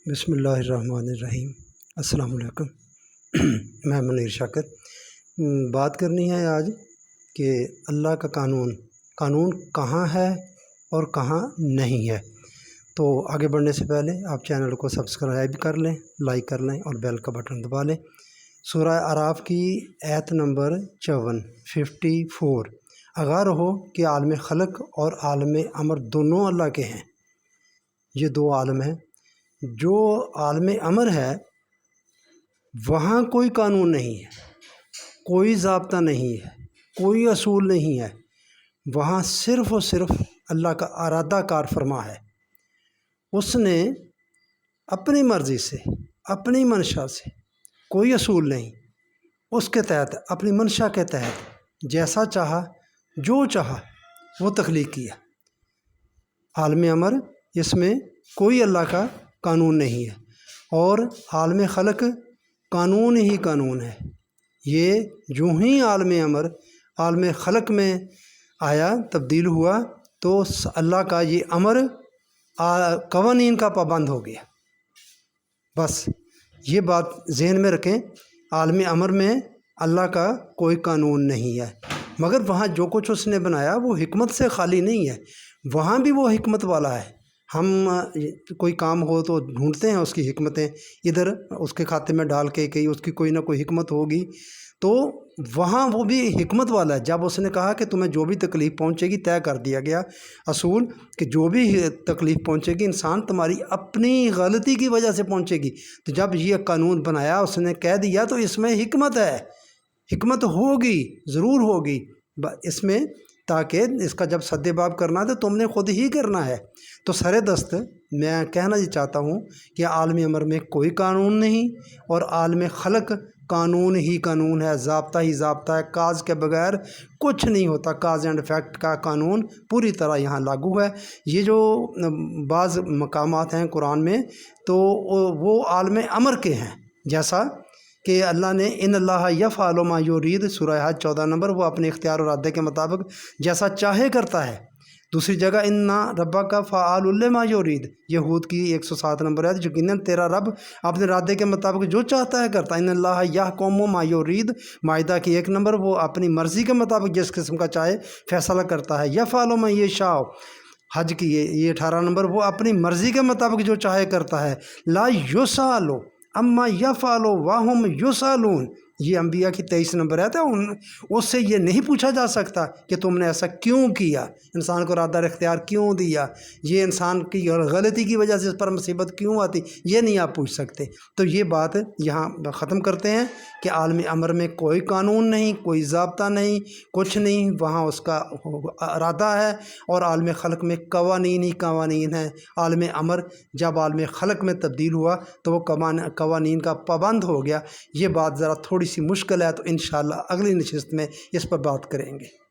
بسم اللہ الرحمن الرحیم۔ السلام علیکم۔ میں منیر شاکر۔ بات کرنی ہے آج کہ اللہ کا قانون کہاں ہے اور کہاں نہیں ہے۔ تو آگے بڑھنے سے پہلے آپ چینل کو سبسکرائب کر لیں، لائک کر لیں اور بیل کا بٹن دبا لیں۔ سورہ اعراف کی آیت نمبر 54 آگاہ رہو کہ عالم خلق اور عالم امر دونوں اللہ کے ہیں۔ یہ دو عالم ہیں۔ جو عالم امر ہے وہاں کوئی قانون نہیں ہے، کوئی ضابطہ نہیں ہے، کوئی اصول نہیں ہے۔ وہاں صرف اور صرف اللہ کا ارادہ کار فرما ہے۔ اس نے اپنی مرضی سے، اپنی منشا سے، کوئی اصول نہیں، اس کے تحت، اپنی منشا کے تحت جیسا چاہا، جو چاہا وہ تخلیق کیا۔ عالم امر، اس میں کوئی اللہ کا قانون نہیں ہے، اور عالم خلق قانون ہی قانون ہے۔ یہ جو ہی عالم امر عالم خلق میں آیا، تبدیل ہوا، تو اللہ کا یہ امر قوانین کا پابند ہو گیا۔ بس یہ بات ذہن میں رکھیں، عالم امر میں اللہ کا کوئی قانون نہیں ہے، مگر وہاں جو کچھ اس نے بنایا وہ حکمت سے خالی نہیں ہے، وہاں بھی وہ حکمت والا ہے۔ ہم کوئی کام ہو تو ڈھونڈتے ہیں اس کی حکمتیں، ادھر اس کے کھاتے میں ڈال کے کہ اس کی کوئی نہ کوئی حکمت ہوگی، تو وہاں وہ بھی حکمت والا ہے۔ جب اس نے کہا کہ تمہیں جو بھی تکلیف پہنچے گی، طے کر دیا گیا اصول کہ جو بھی تکلیف پہنچے گی انسان تمہاری اپنی غلطی کی وجہ سے پہنچے گی۔ تو جب یہ قانون بنایا، اس نے کہہ دیا، تو اس میں حکمت ہے، حکمت ہوگی، ضرور ہوگی اس میں، تاکہ اس کا جب سد باب کرنا ہے تو تم نے خود ہی کرنا ہے۔ تو سر دست میں کہنا یہ چاہتا ہوں کہ عالم امر میں کوئی قانون نہیں، اور عالم خلق قانون ہی قانون ہے، ضابطہ ہی ضابطہ ہے۔ کاز کے بغیر کچھ نہیں ہوتا۔ کاز اینڈ افیکٹ کا قانون پوری طرح یہاں لاگو ہے۔ یہ جو بعض مقامات ہیں قرآن میں، تو وہ عالم امر کے ہیں، جیسا کہ اللہ نے ان اللہ یفعل ما یرید، سورہ حج 14 نمبر، وہ اپنے اختیار اور ارادے کے مطابق جیسا چاہے کرتا ہے۔ دوسری جگہ ان ربک فعال لما یرید، یہ ہود کی 107 نمبر ہے، یقیناً تیرا رب اپنے ارادے کے مطابق جو چاہتا ہے کرتا ہے۔ ان اللہ یحکم ما یرید، مائدہ کی 1 نمبر، وہ اپنی مرضی کے مطابق جس قسم کا چاہے فیصلہ کرتا ہے۔ یفعل ما یشاء، حج کی یہ 18 نمبر، وہ اپنی مرضی کے مطابق جو چاہے کرتا ہے۔ لا یسأل اما یفعل وہم یسألون، یہ انبیاء کی 23 نمبر ہے۔ تو اس سے یہ نہیں پوچھا جا سکتا کہ تم نے ایسا کیوں کیا، انسان کو ارادہ اختیار کیوں دیا، یہ انسان کی غلطی کی وجہ سے اس پر مصیبت کیوں آتی، یہ نہیں آپ پوچھ سکتے۔ تو یہ بات یہاں ختم کرتے ہیں کہ عالم امر میں کوئی قانون نہیں، کوئی ضابطہ نہیں، کچھ نہیں، وہاں اس کا ارادہ ہے، اور عالم خلق میں قوانین ہی قوانین ہیں۔ عالم امر جب عالم خلق میں تبدیل ہوا تو وہ قوانین کا پابند ہو گیا۔ یہ بات ذرا تھوڑی سی مشکل ہے، تو انشاءاللہ اگلی نشست میں اس پر بات کریں گے۔